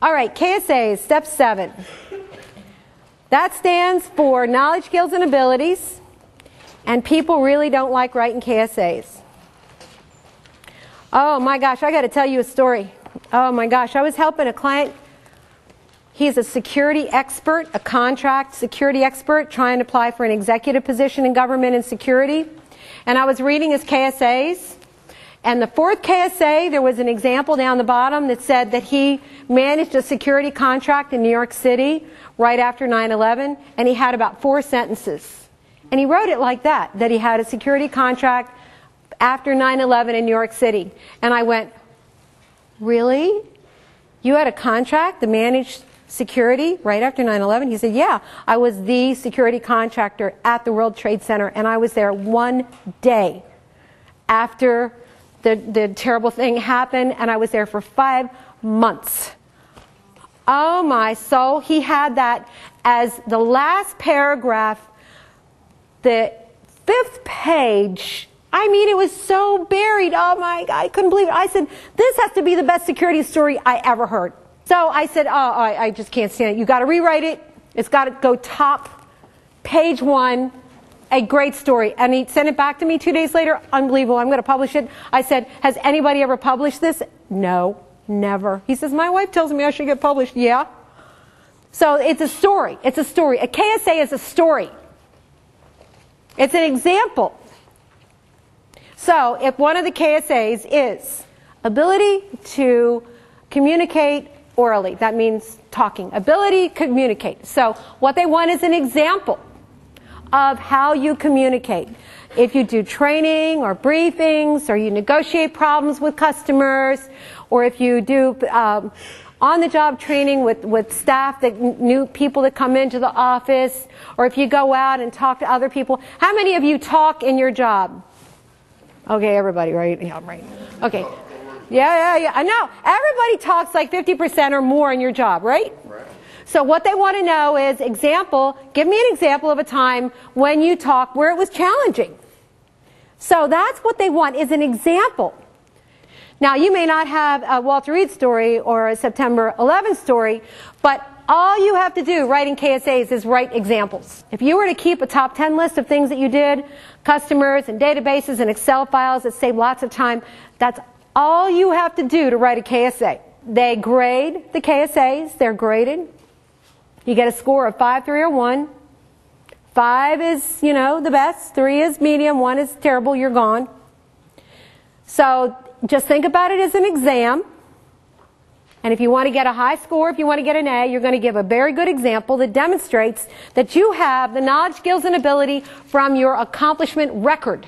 All right, KSA, step 7. That stands for knowledge, skills, and abilities. And people really don't like writing KSAs. Oh my gosh, I got to tell you a story. Oh my gosh, I was helping a client. He's a security expert, a contract security expert, trying to apply for an executive position in government and security. And I was reading his KSAs. And the 4th KSA, there was an example down the bottom that said that he managed a security contract in New York City right after 9/11, and he had about 4 sentences. And he wrote it like that he had a security contract after 9/11 in New York City. And I went, really? You had a contract to manage security right after 9/11? He said, yeah, I was the security contractor at the World Trade Center, and I was there one day after the terrible thing happened, and I was there for 5 months. Oh my soul, he had that as the last paragraph, the 5th page. I mean, it was so buried. Oh my God, I couldn't believe it. I said, this has to be the best security story I ever heard. So I said, oh, I just can't stand it. You got to rewrite it. It's got to go top, page 1. A great story. And he sent it back to me 2 days later. Unbelievable. I'm going to publish it. I said, has anybody ever published this? No, never. He says, my wife tells me I should get published. Yeah. So it's a story. It's a story. A KSA is a story. It's an example. So if one of the KSAs is ability to communicate orally, that means talking. Ability to communicate. So what they want is an example of how you communicate. If you do training or briefings, or you negotiate problems with customers, or if you do on-the-job training with staff, that new people that come into the office, or if you go out and talk to other people. How many of you talk in your job? Okay, everybody, right? Yeah, right. Okay. Yeah. I know. Everybody talks like 50% or more in your job, right? Right. So what they want to know is, example, give me an example of a time when you talked where it was challenging. So that's what they want, is an example. Now, you may not have a Walter Reed story or a September 11th story, but all you have to do writing KSAs is write examples. If you were to keep a top 10 list of things that you did, customers and databases and Excel files that save lots of time, that's all you have to do to write a KSA. They grade the KSAs. They're graded. You get a score of 5, 3, or 1. 5 is, the best. 3 is medium. 1 is terrible. You're gone. So just think about it as an exam. And if you want to get a high score, if you want to get an A, you're going to give a very good example that demonstrates that you have the knowledge, skills, and ability from your accomplishment record.